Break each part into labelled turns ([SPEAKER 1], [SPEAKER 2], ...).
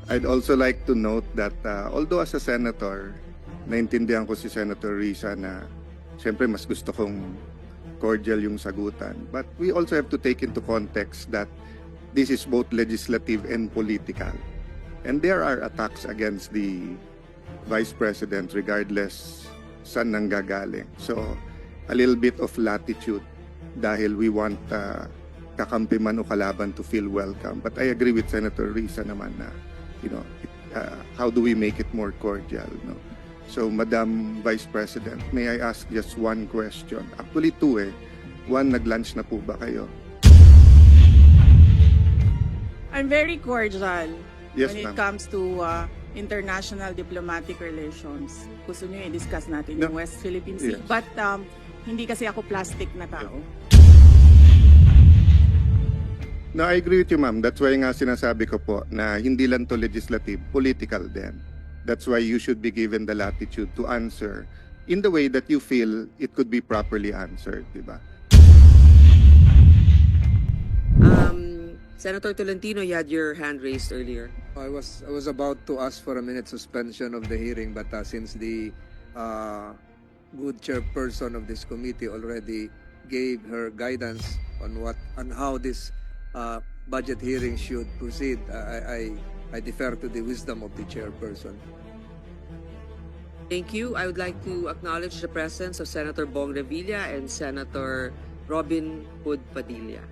[SPEAKER 1] I'd also like to note that although as a senator, naintindihan ko si Senator Risa na siyempre mas gusto kong cordial yung sagutan. But we also have to take into context that this is both legislative and political. And there are attacks against the Vice President regardless saan nanggagaling. So a little bit of latitude dahil we want kakampi man o kalaban to feel welcome. But I agree with Senator Risa naman na, how do we make it more cordial? No? So, Madam Vice President, may I ask just one question? Actually, two eh. One, nag-lunch na po ba kayo?
[SPEAKER 2] I'm very cordial
[SPEAKER 1] Yes,
[SPEAKER 2] when it
[SPEAKER 1] ma'am.
[SPEAKER 2] comes to international diplomatic relations. Gusto nyo i-discuss natin
[SPEAKER 1] No.
[SPEAKER 2] yung West Philippine Sea.
[SPEAKER 1] Yes.
[SPEAKER 2] But hindi kasi ako plastic na tao.
[SPEAKER 1] No, I agree with you, ma'am. That's why nga sinasabi ko po na hindi lang to legislative, political din. That's why you should be given the latitude to answer in the way that you feel it could be properly answered, di ba?
[SPEAKER 3] Senator Tolentino, you had your hand raised earlier.
[SPEAKER 4] I was about to ask for a minute suspension of the hearing, but since the good chairperson of this committee already gave her guidance on how this budget hearing should proceed, I defer to the wisdom of the chairperson.
[SPEAKER 3] Thank you. I would like to acknowledge the presence of Senator Bong Revilla and Senator Robin Hood Padilla.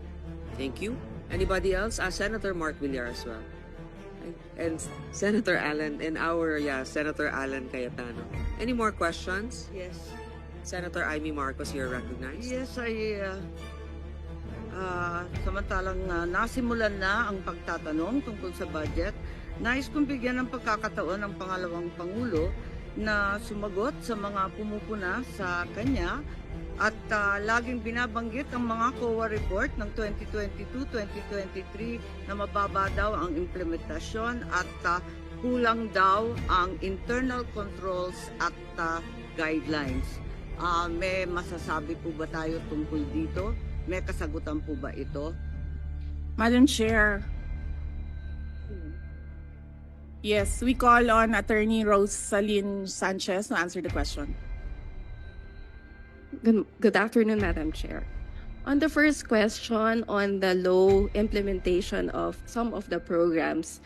[SPEAKER 3] Thank you. Anybody else? Senator Mark Villar as well. And Senator Alan, Senator Alan Cayetano. Any more questions?
[SPEAKER 5] Yes.
[SPEAKER 3] Senator Amy Marcos, you're recognized.
[SPEAKER 5] Yes, samantalang nasimulan na ang pagtatanong tungkol sa budget, nais kong bigyan ng pagkakataon ng pangalawang Pangulo na sumagot sa mga pumupuna sa kanya at laging binabanggit ang mga COA report ng 2022-2023 na mababa daw ang implementasyon at kulang daw ang internal controls at guidelines. May masasabi po ba tayo tungkol dito? May kasagutan po ba ito?
[SPEAKER 2] Madam Chair, yes, we call on Attorney Rosaline Sanchez to answer the question.
[SPEAKER 6] Good afternoon, Madam Chair. On the first question on the low implementation of some of the programs,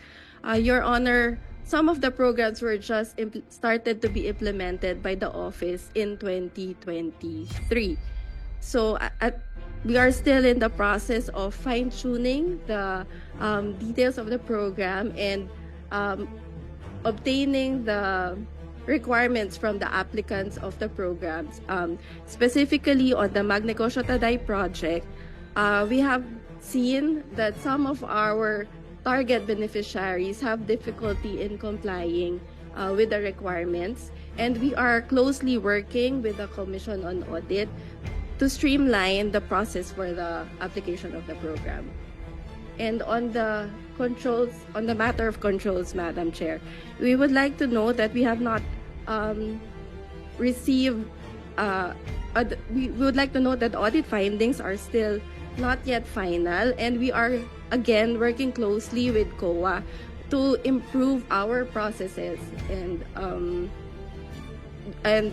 [SPEAKER 6] Your Honor, some of the programs were just started to be implemented by the office in 2023. So we are still in the process of fine-tuning the details of the program and obtaining the requirements from the applicants of the programs. Specifically on the Magnegosyo Taday project, we have seen that some of our target beneficiaries have difficulty in complying with the requirements, and we are closely working with the Commission on Audit to streamline the process for the application of the program. And on the controls, on the matter of controls, Madam Chair, we would like to know that we have not received, we would like to know that audit findings are still not yet final, and we are again working closely with COA to improve our processes and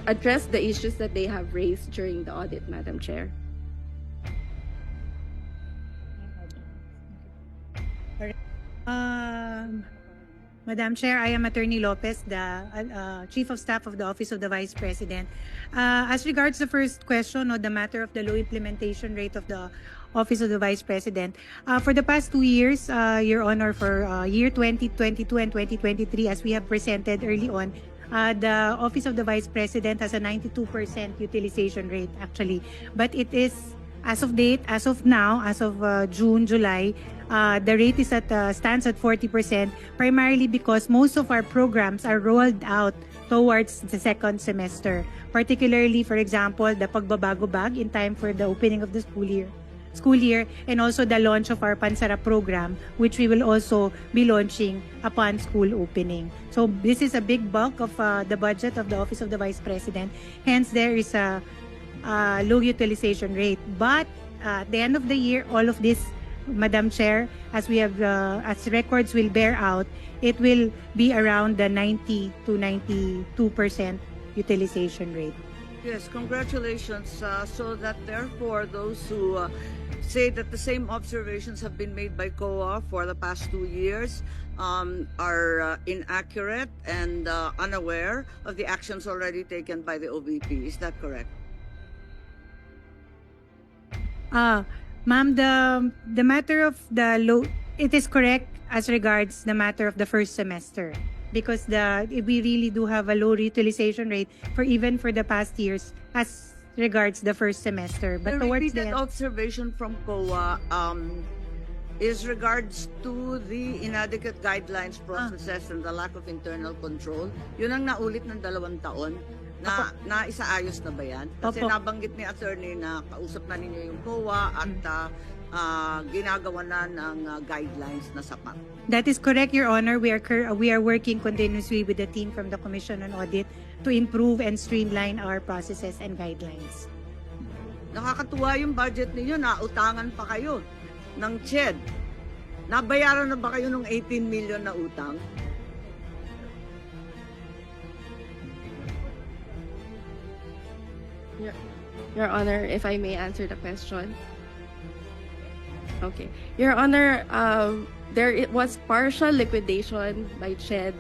[SPEAKER 6] address the issues that they have raised during the audit, Madam Chair.
[SPEAKER 7] Madam Chair, I am Attorney Lopez, the Chief of Staff of the Office of the Vice President. As regards the first question on the matter of the low implementation rate of the Office of the Vice President, for the past 2 years, Your Honor, for year 2022 and 2023, as we have presented early on, the Office of the Vice President has a 92% utilization rate actually, but it is as of date, as of now, as of June, July, the rate is stands at 40%, primarily because most of our programs are rolled out towards the second semester. Particularly, for example, the Pagbabago Bag in time for the opening of the school year, and also the launch of our Pansara program, which we will also be launching upon school opening. So this is a big bulk of the budget of the Office of the Vice President. Hence, there is a low utilization rate. But at the end of the year, all of these Madam Chair, as we have, as records will bear out, it will be around the 90 to 92% utilization rate.
[SPEAKER 5] Yes, congratulations. So that therefore, those who say that the same observations have been made by COA for the past 2 years are inaccurate and unaware of the actions already taken by the OVP. Is that correct?
[SPEAKER 7] Ma'am, the matter of the low, it is correct as regards the matter of the first semester, because we really do have a low utilization rate even for the past years as regards the first semester. But
[SPEAKER 5] The
[SPEAKER 7] towards
[SPEAKER 5] repeated
[SPEAKER 7] the
[SPEAKER 5] observation from COA is regards to the inadequate guidelines, processes, and the lack of internal control. Yun ang naulit ng 2 taon. Na isaayos na ba yan? Kasi
[SPEAKER 7] Opo.
[SPEAKER 5] nabanggit ni attorney na kausap na ninyo yung COA at ginagawa na ng guidelines na sapat.
[SPEAKER 7] That is correct, Your Honor. We are working continuously with the team from the Commission on Audit to improve and streamline our processes and guidelines.
[SPEAKER 5] Nakakatuwa yung budget ninyo, nautangan pa kayo ng CHED. Nabayaran na ba kayo ng 18 million na utang?
[SPEAKER 6] Your Honor, if I may answer the question. Okay. Your Honor, it was partial liquidation by CHED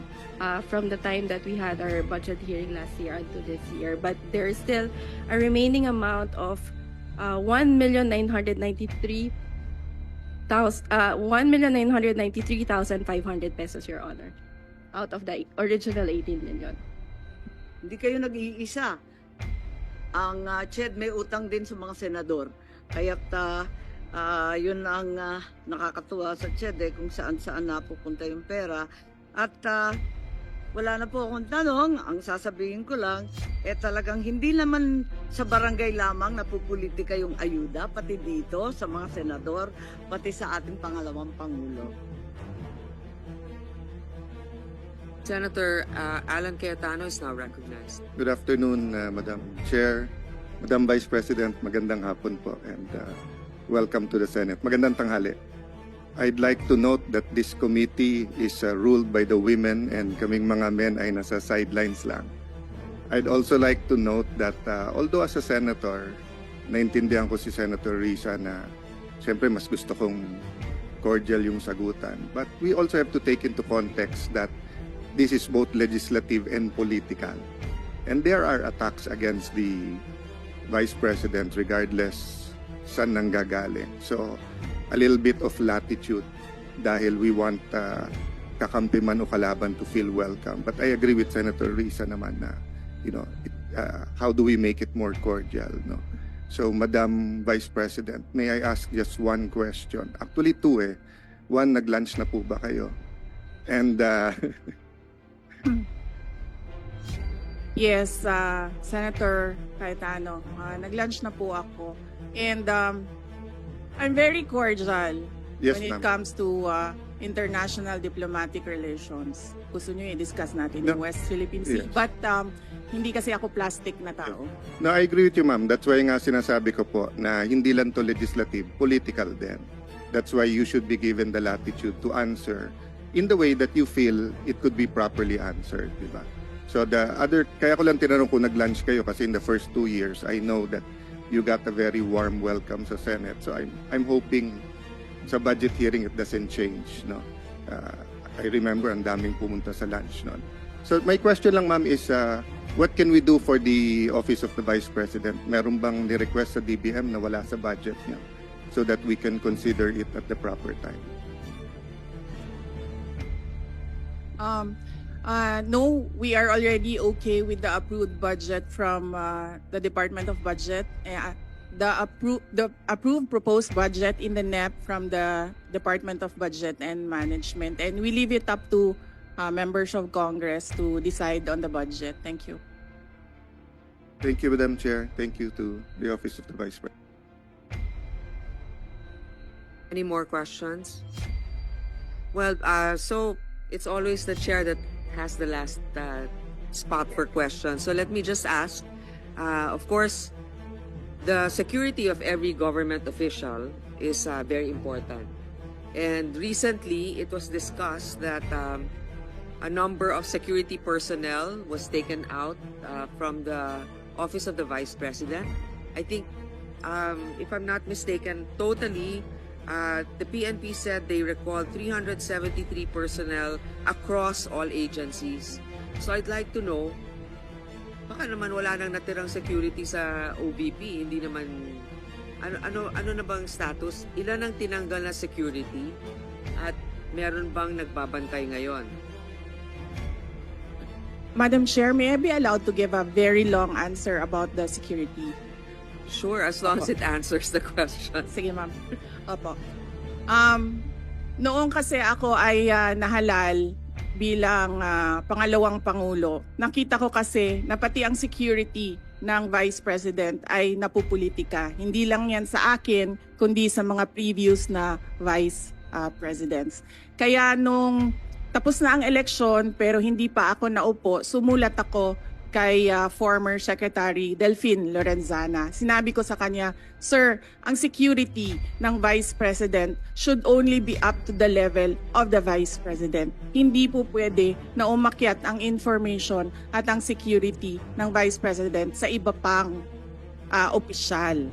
[SPEAKER 6] from the time that we had our budget hearing last year until this year. But there is still a remaining amount of 1,993,500 pesos, Your Honor, out of the original 18 million.
[SPEAKER 5] Hindi kayo nag-iisa. Ang CHED may utang din sa mga senador. Kaya't yun ang nakakatuwa sa CHED kung saan-saan napupunta yung pera. At wala na po akong tanong. Ang sasabihin ko lang, talagang hindi naman sa barangay lamang napupolitika yung ayuda, pati dito sa mga senador, pati sa ating pangalawang Pangulo.
[SPEAKER 3] Senator Alan Cayetano is now recognized.
[SPEAKER 1] Good afternoon, Madam Chair, Madam Vice President, magandang hapon po, and welcome to the Senate. Magandang tanghali. I'd like to note that this committee is ruled by the women and kaming mga men ay nasa sidelines lang. I'd also like to note that although as a senator, naintindihan ko si Senator Risa na siyempre mas gusto kong cordial yung sagutan. But we also have to take into context that this is both legislative and political. And there are attacks against the Vice President regardless saan nanggagaling. So, a little bit of latitude dahil we want kakampi man o kalaban to feel welcome. But I agree with Senator Risa naman na, how do we make it more cordial, no? So, Madam Vice President, may I ask just one question? Actually, two eh. One, nag-lunch na po ba kayo? And
[SPEAKER 2] Yes, Senator Cayetano, nag-lunch na po ako. And I'm very cordial
[SPEAKER 1] yes,
[SPEAKER 2] when it
[SPEAKER 1] ma'am.
[SPEAKER 2] comes to international diplomatic relations. Gusto nyo i-discuss natin yung
[SPEAKER 1] No.
[SPEAKER 2] West Philippine Sea.
[SPEAKER 1] Yes.
[SPEAKER 2] But hindi kasi ako plastic na tao.
[SPEAKER 1] No, I agree with you, ma'am. That's why nga sinasabi ko po na hindi lang to legislative, political din. That's why you should be given the latitude to answer in the way that you feel it could be properly answered, di ba? So kaya ko lang tinanong kung nag-lunch kayo kasi in the first 2 years, I know that you got a very warm welcome sa Senate. So I'm hoping sa budget hearing it doesn't change, no? I remember ang daming pumunta sa lunch noon. So my question lang, ma'am, is what can we do for the Office of the Vice President? Meron bang ni-request sa DBM na wala sa budget niya so that we can consider it at the proper time?
[SPEAKER 2] No, we are already okay with the approved budget from the Department of Budget. The approved proposed budget in the NEP from the Department of Budget and Management. And we leave it up to members of Congress to decide on the budget. Thank you.
[SPEAKER 1] Thank you, Madam Chair. Thank you to the Office of the Vice President.
[SPEAKER 3] Any more questions? Well, so it's always the chair that has the last spot for questions. So let me just ask, of course, the security of every government official is very important. And recently, it was discussed that a number of security personnel was taken out from the Office of the Vice President. I think, if I'm not mistaken, totally, the PNP said they recalled 373 personnel across all agencies. So I'd like to know, baka naman wala nang natirang security sa OVP, hindi naman, ano na bang status? Ilan ang tinanggal na security? At meron bang nagbabantay ngayon?
[SPEAKER 2] Madam Chair, may I be allowed to give a very long answer about the security?
[SPEAKER 3] Sure, as long as it answers the question.
[SPEAKER 2] Sige, ma'am. Opo. Noong kasi ako ay nahalal bilang pangalawang pangulo, nakita ko kasi na pati ang security ng Vice President ay napupolitika. Hindi lang yan sa akin, kundi sa mga previous na Vice Presidents. Kaya nung tapos na ang eleksyon pero hindi pa ako naupo, sumulat ako kay former Secretary Delphine Lorenzana. Sinabi ko sa kanya, Sir, ang security ng Vice President should only be up to the level of the Vice President. Hindi po pwede na umakyat ang information at ang security ng Vice President sa iba pang opisyal.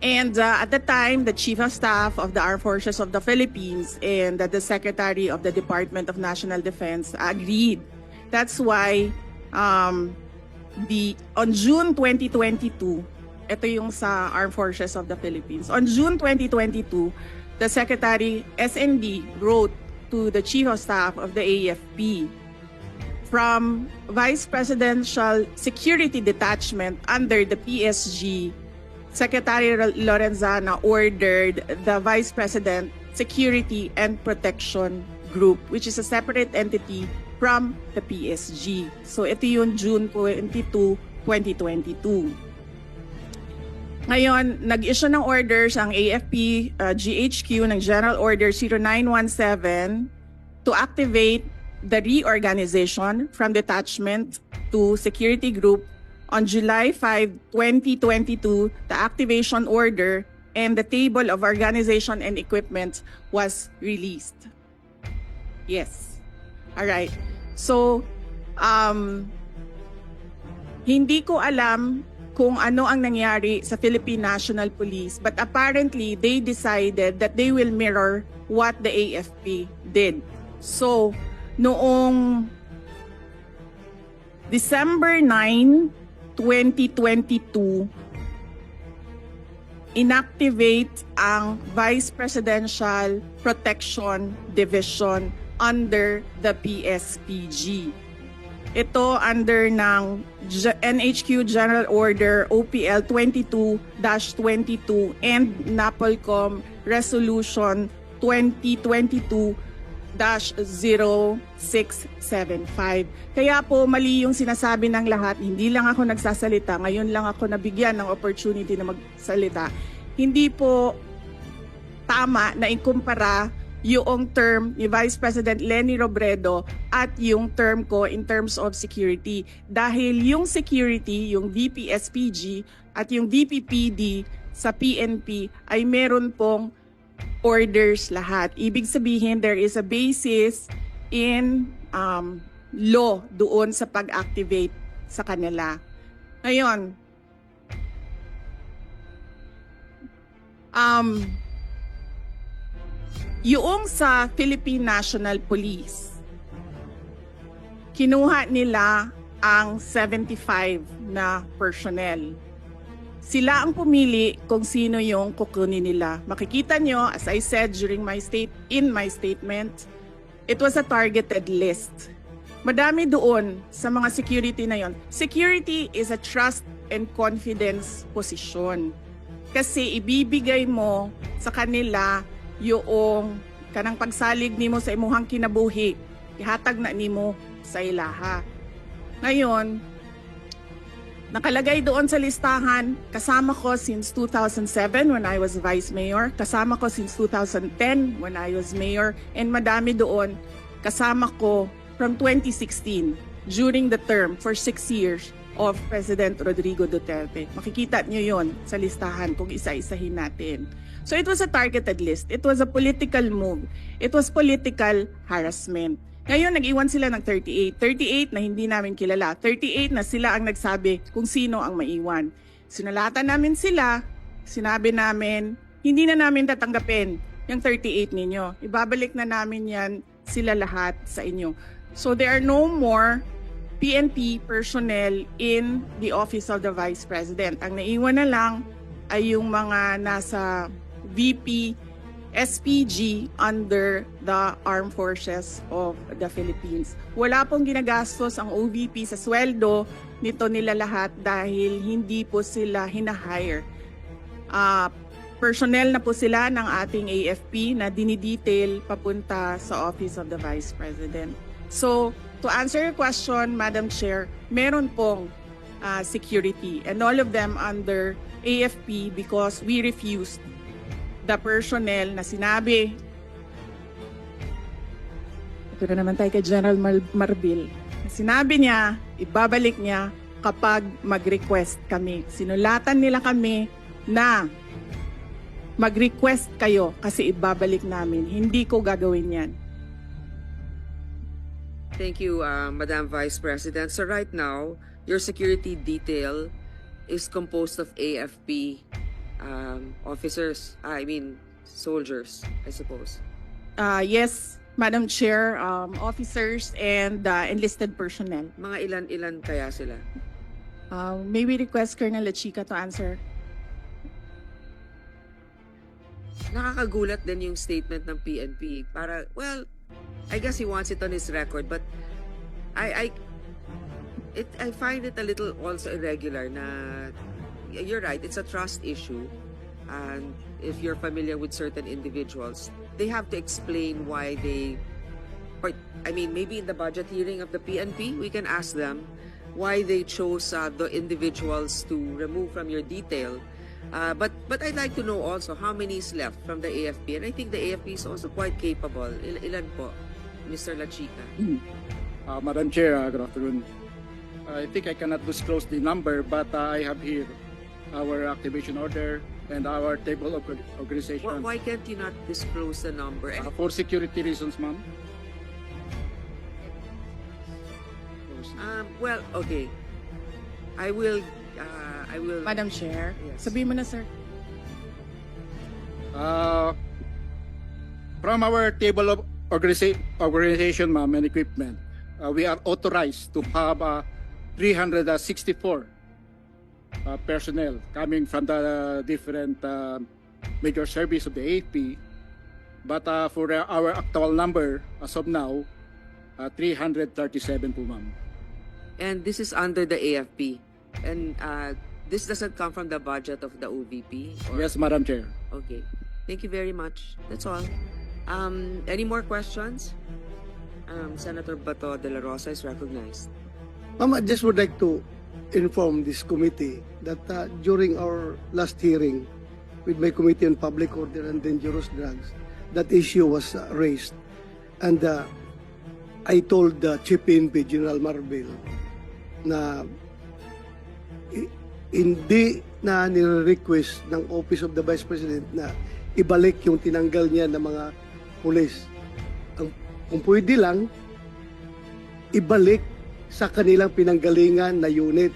[SPEAKER 2] And at the time, the Chief of Staff of the Armed Forces of the Philippines and the Secretary of the Department of National Defense agreed. That's why on June 2022, ito yung sa Armed Forces of the Philippines. On June 2022, the Secretary SND wrote to the Chief of Staff of the AFP from Vice Presidential Security Detachment under the PSG. Secretary Lorenzana ordered the Vice President Security and Protection Group, which is a separate entity from the PSG. So ito yung June 22, 2022. Ngayon, nag-issue ng orders ang AFP GHQ ng General Order 0917 to activate the reorganization from detachment to security group. On July 5, 2022, the activation order and the table of organization and equipment was released. Yes. All right. So, hindi ko alam kung ano ang nangyari sa Philippine National Police, but apparently they decided that they will mirror what the AFP did. So, noong December 9, 2022, inactivate ang Vice Presidential Protection Division under the PSPG. Ito under ng NHQ General Order OPL 22-22 and NAPOLCOM Resolution 2022-0675. Kaya po mali yung sinasabi ng lahat, hindi lang ako nagsasalita, ngayon lang ako nabigyan ng opportunity na magsalita. Hindi po tama na ikumpara yung term ni Vice President Leni Robredo at yung term ko in terms of security. Dahil yung security, yung VPSPG at yung VPPD sa PNP ay meron pong orders lahat. Ibig sabihin, there is a basis in law doon sa pag-activate sa kanila. Ngayon, yung sa Philippine National Police, kinuha nila ang 75 na personnel. Sila ang pumili kung sino yung kukunin nila. Makikita nyo, as I said in my statement, it was a targeted list. Madami doon sa mga security na yon. Security is a trust and confidence position. Kasi ibibigay mo sa kanila yung kanang pagsalig nimo sa imuhang kinabuhi. Ihatag na nimo sa ilaha. Ngayon, nakalagay doon sa listahan, kasama ko since 2007 when I was Vice Mayor, kasama ko since 2010 when I was Mayor, and madami doon kasama ko from 2016 during the term for 6 years of President Rodrigo Duterte. Makikita nyo yon sa listahan kung isa-isahin natin. So it was a targeted list. It was a political move. It was political harassment. Ngayon, nag-iwan sila ng 38. 38 na hindi namin kilala. 38 na sila ang nagsabi kung sino ang maiwan. Sinulatan namin sila, sinabi namin, hindi na namin tatanggapin yung 38 ninyo. Ibabalik na namin yan sila lahat sa inyo. So there are no more PNP personnel in the Office of the Vice President. Ang naiwan na lang ay yung mga nasa VP SPG under the Armed Forces of the Philippines. Wala pong ginagastos ang OVP sa sweldo nito nila lahat dahil hindi po sila hinahire. Personnel na po sila ng ating AFP na dinidetail papunta sa Office of the Vice President. So, to answer your question, Madam Chair, meron pong security and all of them under AFP because we refused the personnel na sinabi. Ito na naman tayo kay General Marbil. Sinabi niya, ibabalik niya kapag mag-request kami. Sinulatan nila kami na mag-request kayo kasi ibabalik namin. Hindi ko gagawin yan.
[SPEAKER 3] Thank you, Madam Vice President. So right now, your security detail is composed of AFP officers, soldiers, I suppose.
[SPEAKER 2] Yes, Madam Chair, officers and enlisted personnel.
[SPEAKER 3] Mga ilan-ilan kaya sila?
[SPEAKER 2] May we request Colonel Lachica to answer?
[SPEAKER 3] Nakakagulat din yung statement ng PNP. I guess he wants it on his record, but I find it a little also irregular na you're right, it's a trust issue. And if you're familiar with certain individuals, they have to explain why maybe in the budget hearing of the PNP, we can ask them why they chose the individuals to remove from your detail. But I'd like to know also how many is left from the AFP. And I think the AFP is also quite capable. Ilan po, Mr. Lachica?
[SPEAKER 8] Madam Chair, good afternoon. I think I cannot disclose the number, but I have here our activation order and our table of organization.
[SPEAKER 3] Why can't you not disclose the number?
[SPEAKER 8] For security reasons, ma'am.
[SPEAKER 3] Okay. I will.
[SPEAKER 2] Madam Chair,
[SPEAKER 3] Yes.
[SPEAKER 2] sabihin mo na, sir.
[SPEAKER 8] From our table of organization, ma'am, and equipment, we are authorized to have 364 personnel coming from the different major service of the AFP. But for our actual number, as of now, 337 po, ma'am.
[SPEAKER 3] And this is under the AFP. And this doesn't come from the budget of the OVP? Or?
[SPEAKER 8] Yes, Madam Chair.
[SPEAKER 3] Okay. Thank you very much. That's all. Any more questions? Senator Bato de la Rosa is recognized.
[SPEAKER 9] Ma'am, I just would like to inform this committee that during our last hearing with my Committee on Public Order and Dangerous Drugs, that issue was raised. And I told Chief PNP, General Marbil, na hindi na nire-request ng Office of the Vice President na ibalik yung tinanggal niya ng mga pulis. Kung pwede lang, ibalik sa kanilang pinanggalingan na unit.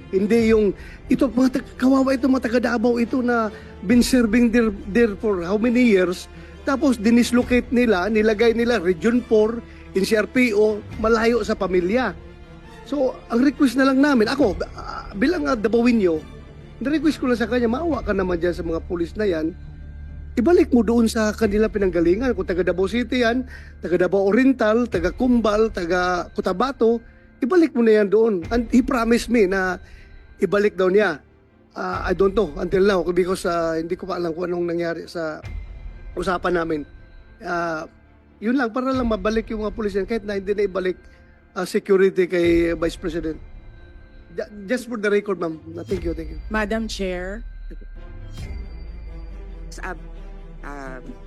[SPEAKER 9] Hindi yung, ito mga kawawa ito, mga taga-Davao ito na been serving there for how many years, tapos dinislocate nila, nilagay nila Region 4, NCRPO, malayo sa pamilya. So, ang request na lang namin, ako, bilang Davao-inyo, na-request ko lang sa kanya, maawa ka naman dyan sa mga pulis na yan, ibalik mo doon sa kanila pinanggalingan. Kung taga Davao City yan, taga Davao Oriental, taga Cumbal, taga Cotabato, ibalik mo na yan doon. And he promised me na ibalik daw niya. I don't know until now because hindi ko pa alam kung anong nangyari sa usapan namin. Yun lang, para lang mabalik yung mga pulis yan, kahit na hindi na ibalik security kay Vice President. Just for the record, ma'am. Thank you, thank you.
[SPEAKER 2] Madam Chair.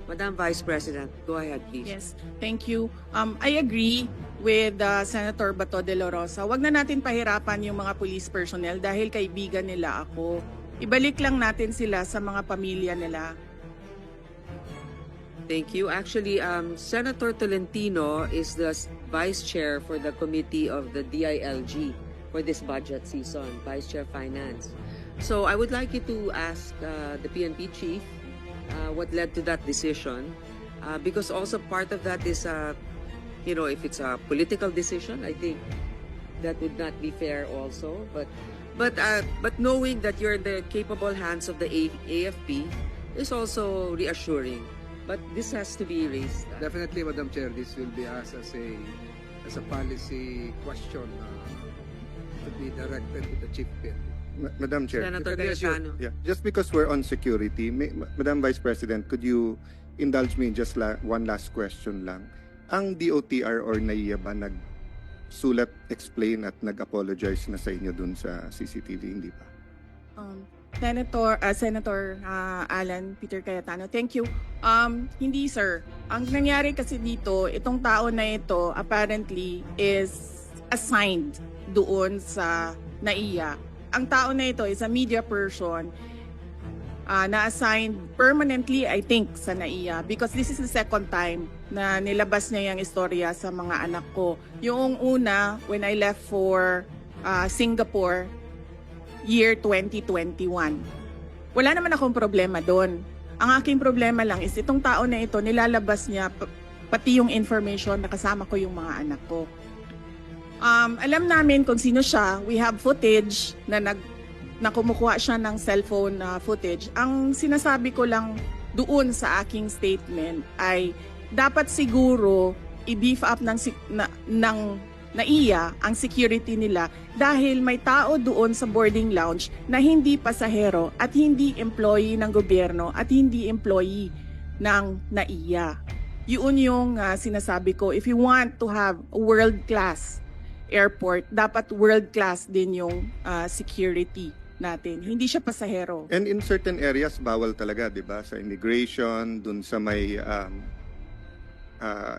[SPEAKER 3] Madam Vice President, go ahead, please.
[SPEAKER 2] Yes, thank you. I agree with Senator Bato de la Rosa, wag na natin pahirapan yung mga police personnel dahil kaibigan nila ako. Ibalik lang natin sila sa mga pamilya nila.
[SPEAKER 3] Thank you. Actually, Senator Tolentino is the Vice Chair for the Committee of the DILG for this budget season, Vice Chair Finance. So I would like you to ask the PNP Chief what led to that decision, because also part of that is, if it's a political decision, I think that would not be fair also. But knowing that you're in the capable hands of the AFP is also reassuring. But this has to be raised.
[SPEAKER 4] Definitely, Madam Chair, this will be asked as a policy question to be directed to the Chief PNP.
[SPEAKER 1] Madam Chair.
[SPEAKER 3] Senator Cayetano.
[SPEAKER 1] Yeah, just because we're on security, Madam Vice President, could you indulge me in just one last question lang? Ang DOTR or NAIA ba nagsulat, explain at nag-apologize na sa inyo dun sa CCTV, hindi ba?
[SPEAKER 2] Senator Alan Peter Cayetano, thank you. Hindi sir. Ang nangyari kasi dito, itong tao na ito apparently is assigned doon sa NAIA. Ang tao na ito is a media person na-assigned permanently, I think, sa NAIA because this is the second time na nilabas niya yung istorya sa mga anak ko. Yung una, when I left for Singapore, year 2021. Wala naman akong problema doon. Ang aking problema lang is itong tao na ito, nilalabas niya pati yung information na kasama ko yung mga anak ko. Alam namin kung sino siya. We have footage na kumukuha siya ng cellphone footage. Ang sinasabi ko lang doon sa aking statement ay dapat siguro i-beef up ng NAIA ang security nila dahil may tao doon sa boarding lounge na hindi pasahero at hindi employee ng gobyerno at hindi employee ng NAIA. Yun yung sinasabi ko. If you want to have a world-class airport, dapat world-class din yung security natin. Hindi siya pasahero.
[SPEAKER 1] And in certain areas, bawal talaga, di ba? Sa immigration, dun sa may...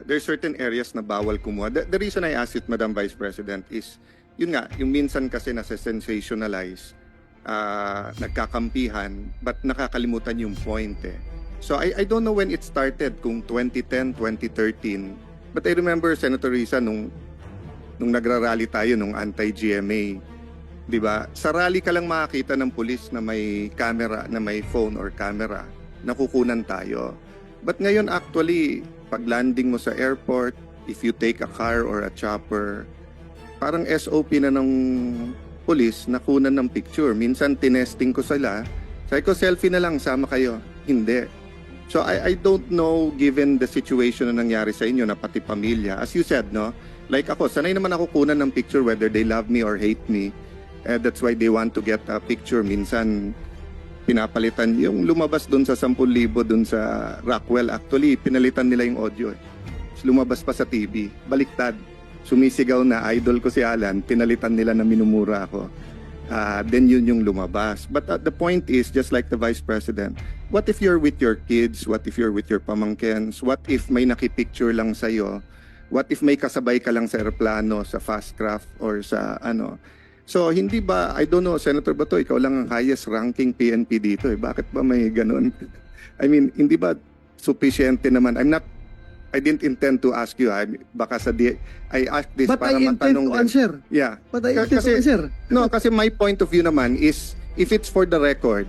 [SPEAKER 1] there's certain areas na bawal kumuha. The reason I asked it, Madam Vice President, is yun nga, yung minsan kasi nasa-sensationalize, nagkakampihan, but nakakalimutan yung point eh. So I don't know when it started, kung 2010, 2013, but I remember, Senator Risa, nung nagrarally tayo, nung anti-GMA, di ba? Sa rally ka lang makakita ng pulis na may camera, na may phone or camera, nakukunan tayo. But ngayon actually, pag landing mo sa airport, if you take a car or a chopper, parang SOP na ng police nakunan ng picture. Minsan tinesting ko sila, sabi ko selfie na lang, sama kayo. Hindi. So I don't know, given the situation na nangyari sa inyo na pati pamilya, as you said, no? Like ako, sanay naman ako kunan ng picture whether they love me or hate me. That's why they want to get a picture. Minsan pinapalitan yung lumabas doon sa 10,000 doon sa Rockwell, actually pinalitan nila yung audio lumabas pa sa TV, baliktad, sumisigaw na idol ko si Alan, pinalitan nila na minumura ako, then yun yung lumabas. But the point is, just like the Vice President, what if you're with your kids, what if you're with your pamangkens, what if may nakipicture lang sa'yo, what if may kasabay ka lang sa aeroplano, sa fast craft or sa ano. So, hindi ba, I don't know, Senator Bato, ikaw lang ang highest ranking PNP dito eh. Bakit ba may ganun? I mean, hindi ba sufficiente naman? I didn't intend to ask you. Baka I asked this
[SPEAKER 9] But
[SPEAKER 1] para
[SPEAKER 9] I intend
[SPEAKER 1] matanong
[SPEAKER 9] to
[SPEAKER 1] din.
[SPEAKER 9] answer.
[SPEAKER 1] Yeah.
[SPEAKER 9] But I intend to answer.
[SPEAKER 1] No, kasi my point of view naman is, if it's for the record,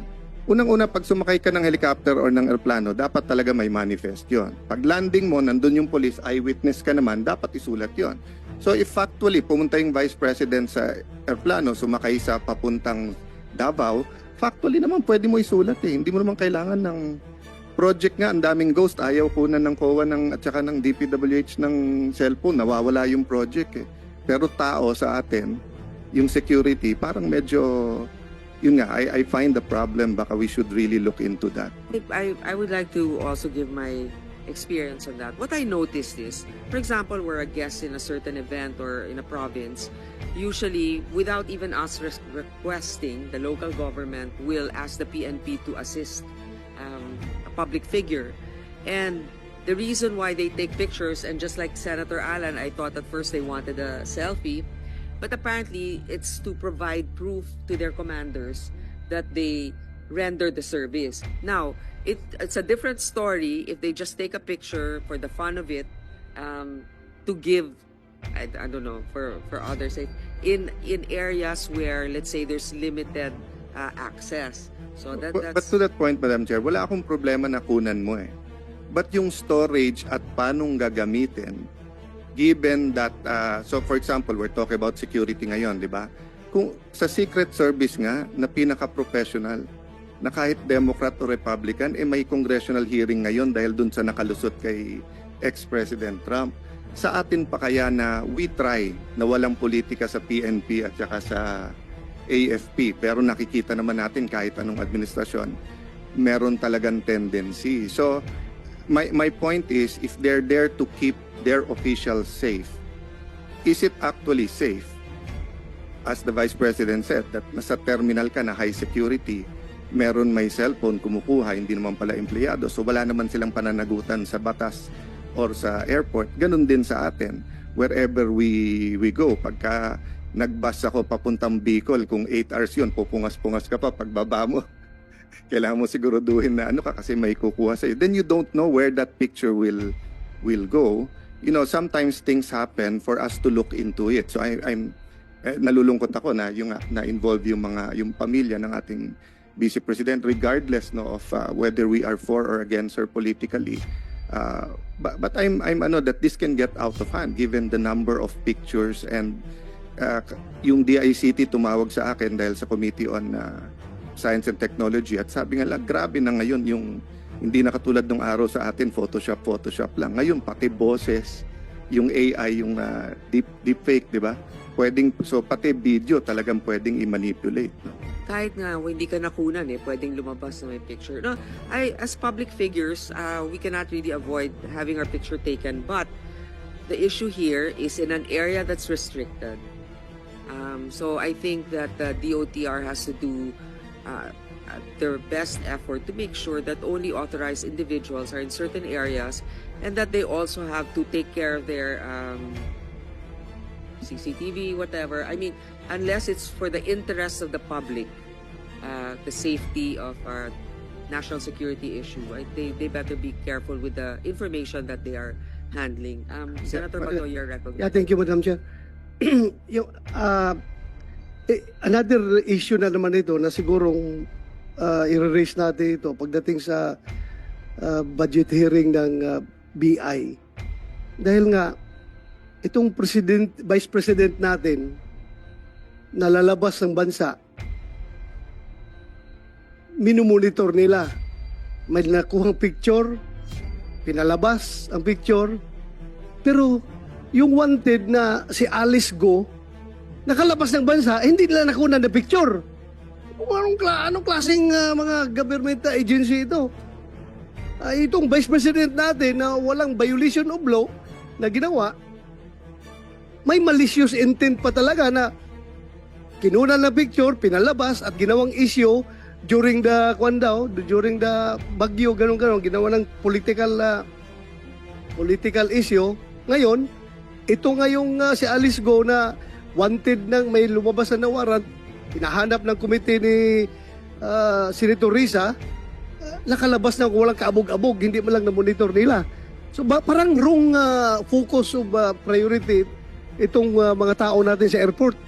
[SPEAKER 1] unang-una, pag sumakay ka ng helicopter or ng aeroplano, dapat talaga may manifest yon. Pag landing mo, nandun yung police, eyewitness ka naman, dapat isulat yon. So if factually, pumunta yung Vice President sa aeroplano, sumakay sa papuntang Davao, factually naman pwede mo isulat eh. Hindi mo naman kailangan ng project nga, ang daming ghost, ayaw kunan ng COA at saka ng DPWH ng cellphone, nawawala yung project eh. Pero tao sa atin, yung security, parang medyo, yun nga, I find the problem, baka we should really look into that.
[SPEAKER 3] I would like to also give my experience on that. What I noticed is, for example, we're a guest in a certain event or in a province, usually without even us requesting, the local government will ask the PNP to assist a public figure. And the reason why they take pictures, and just like Senator Alan, I thought at first they wanted a selfie, but apparently it's to provide proof to their commanders that they render the service. Now, it's a different story if they just take a picture for the fun of it, to give, I don't know, for others, in areas where, let's say, there's limited access. So
[SPEAKER 1] But
[SPEAKER 3] that's
[SPEAKER 1] to that point, Madam Chair, wala akong problema na kunan mo eh. But yung storage at paanong gagamitin, given that, so for example, we're talking about security ngayon, di ba? Kung sa Secret Service nga, na pinaka-professional, na kahit Democrat o Republican, may congressional hearing ngayon dahil dun sa nakalusot kay ex-President Trump. Sa atin pa kaya na we try na walang politika sa PNP at saka sa AFP, pero nakikita naman natin kahit anong administrasyon, meron talagang tendency. So, my point is, if they're there to keep their officials safe, is it actually safe? As the Vice President said, that nasa terminal ka na high security, meron may cellphone, kumukuha, hindi naman pala empleyado, so wala naman silang pananagutan sa batas or sa airport. Ganun din sa atin, wherever we go. Pagka nagbus ako papuntang Bicol, kung 8 hours yun, pupungas-pungas ka pa pagbaba mo. Kailangan mo siguraduhin na ano ka kasi may kukuha sa'yo. Then you don't know where that picture will go. You know, sometimes things happen for us to look into it. So I'm nalulungkot ako na yung na-involve yung pamilya ng ating Vice President, regardless no of whether we are for or against her politically. But I'm that this can get out of hand given the number of pictures, and yung DICT tumawag sa akin dahil sa Committee on Science and Technology at sabi nga lang, grabe na ngayon yung hindi na katulad nung araw sa atin Photoshop lang. Ngayon pati boses, yung AI, yung deepfake, di ba? So pati video talagang pwedeng i-manipulate. No?
[SPEAKER 3] kahit nga hindi ka nakunan pwedeng lumabas na may picture. No, as public figures, we cannot really avoid having our picture taken, but the issue here is in an area that's restricted. So I think that the DOTR has to do their best effort to make sure that only authorized individuals are in certain areas, and that they also have to take care of their CCTV, whatever. I mean, unless it's for the interest of the public, the safety of our national security issue, right? They better be careful with the information that they are handling. Senator Bato, you're recognized.
[SPEAKER 9] Yeah, thank you, Madam Chair. Yung, another issue na naman ito na sigurong i-raise natin ito pagdating sa budget hearing ng BI. Dahil nga, itong Vice President natin na lalabas ng bansa, minumonitor nila. May nakuhang picture, pinalabas ang picture, pero yung wanted na si Alice Go, nakalabas ng bansa, hindi nila nakuha na picture. Anong klaseng mga government agency ito? Itong Vice President natin na walang violation of law na ginawa, may malicious intent pa talaga na kinunan na picture, pinalabas at ginawang issue during the bagyo, ganun, ginawa ng political issue. Ngayon, ito ngayong si Alice Go na wanted nang may lumabas na warrant, hinahanap ng komite ni Senator Risa, nakalabas na walang kaabog-abog, hindi man lang na-monitor nila. So parang wrong focus of priority itong mga tao natin sa airport.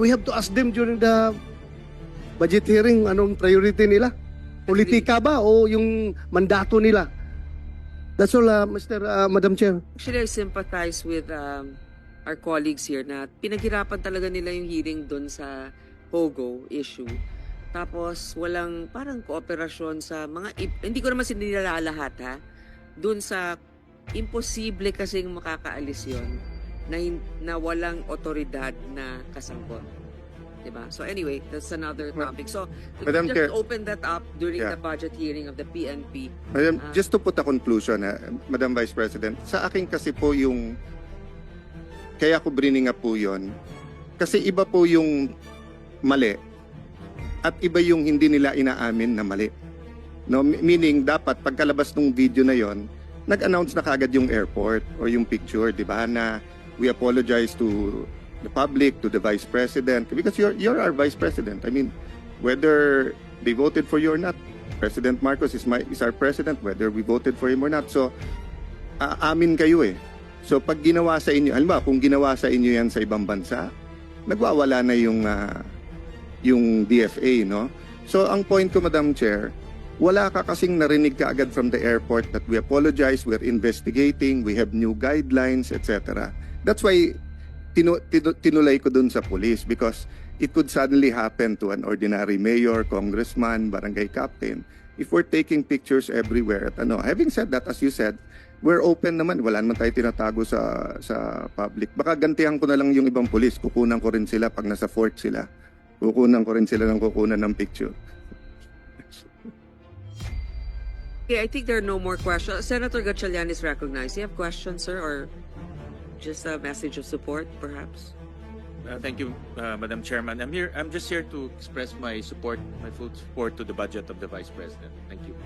[SPEAKER 9] We have to ask them during the budget hearing, anong priority nila? Politika ba o yung mandato nila? That's all, Madam Chair.
[SPEAKER 3] Actually, I sympathize with our colleagues here na pinaghirapan talaga nila yung hearing doon sa POGO issue. Tapos walang parang kooperasyon sa mga, hindi ko naman sinilala lahat ha, doon sa imposible kasing makakaalis yon na walang otoridad na kasangkot. Diba? So anyway, that's another topic. So
[SPEAKER 1] Madam
[SPEAKER 3] just
[SPEAKER 1] Chair,
[SPEAKER 3] open that up during
[SPEAKER 1] yeah,
[SPEAKER 3] the budget hearing of the PNP.
[SPEAKER 1] Madam, just to put a conclusion, Madam Vice President, sa akin kasi po yung, kaya ko bringing up po yun, kasi iba po yung mali at iba yung hindi nila inaamin na mali. No, meaning dapat pagkalabas ng video na yon, nag-announce na kagad yung airport or yung picture, di ba, na we apologize to the public, to the Vice President, because you're our Vice President. I mean, whether they voted for you or not, President Marcos is our President, whether we voted for him or not. So, amin kayo eh. So, pag ginawa sa inyo, alam ba, kung ginawa sa inyo yan sa ibang bansa, nagwawala na yung DFA, no? So, ang point ko, Madam Chair, wala ka kasing narinig ka agad from the airport that we apologize, we're investigating, we have new guidelines, etc. That's why tinulay ko dun sa police, because it could suddenly happen to an ordinary mayor, congressman, barangay captain if we're taking pictures everywhere. At having said that, as you said, we're open naman. Wala naman tayo tinatago sa public. Baka gantihan ko na lang yung ibang police. Kukunan ko rin sila pag nasa fort sila. Kukunan ko rin sila ng kukunan ng picture.
[SPEAKER 3] Okay, I think there are no more questions. Senator Gatchalian is recognized. Do you have questions, sir, or just a message of support, perhaps?
[SPEAKER 10] Thank you, Madam Chairman. I'm just here to express my support, my full support to the budget of the Vice President. Thank you.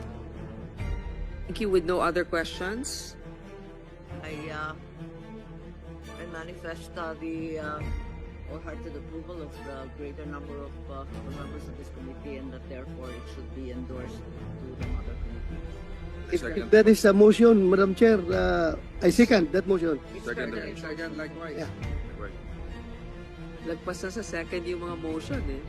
[SPEAKER 3] Thank you. With no other questions,
[SPEAKER 5] I manifest the wholehearted approval of the greater number of the members of this committee, and that therefore it should be endorsed to the mother committee.
[SPEAKER 9] If that is a motion, Madam Chair, I second that motion.
[SPEAKER 4] Second, likewise.
[SPEAKER 9] Yeah.
[SPEAKER 3] lagpas na sa second yung mga motion eh.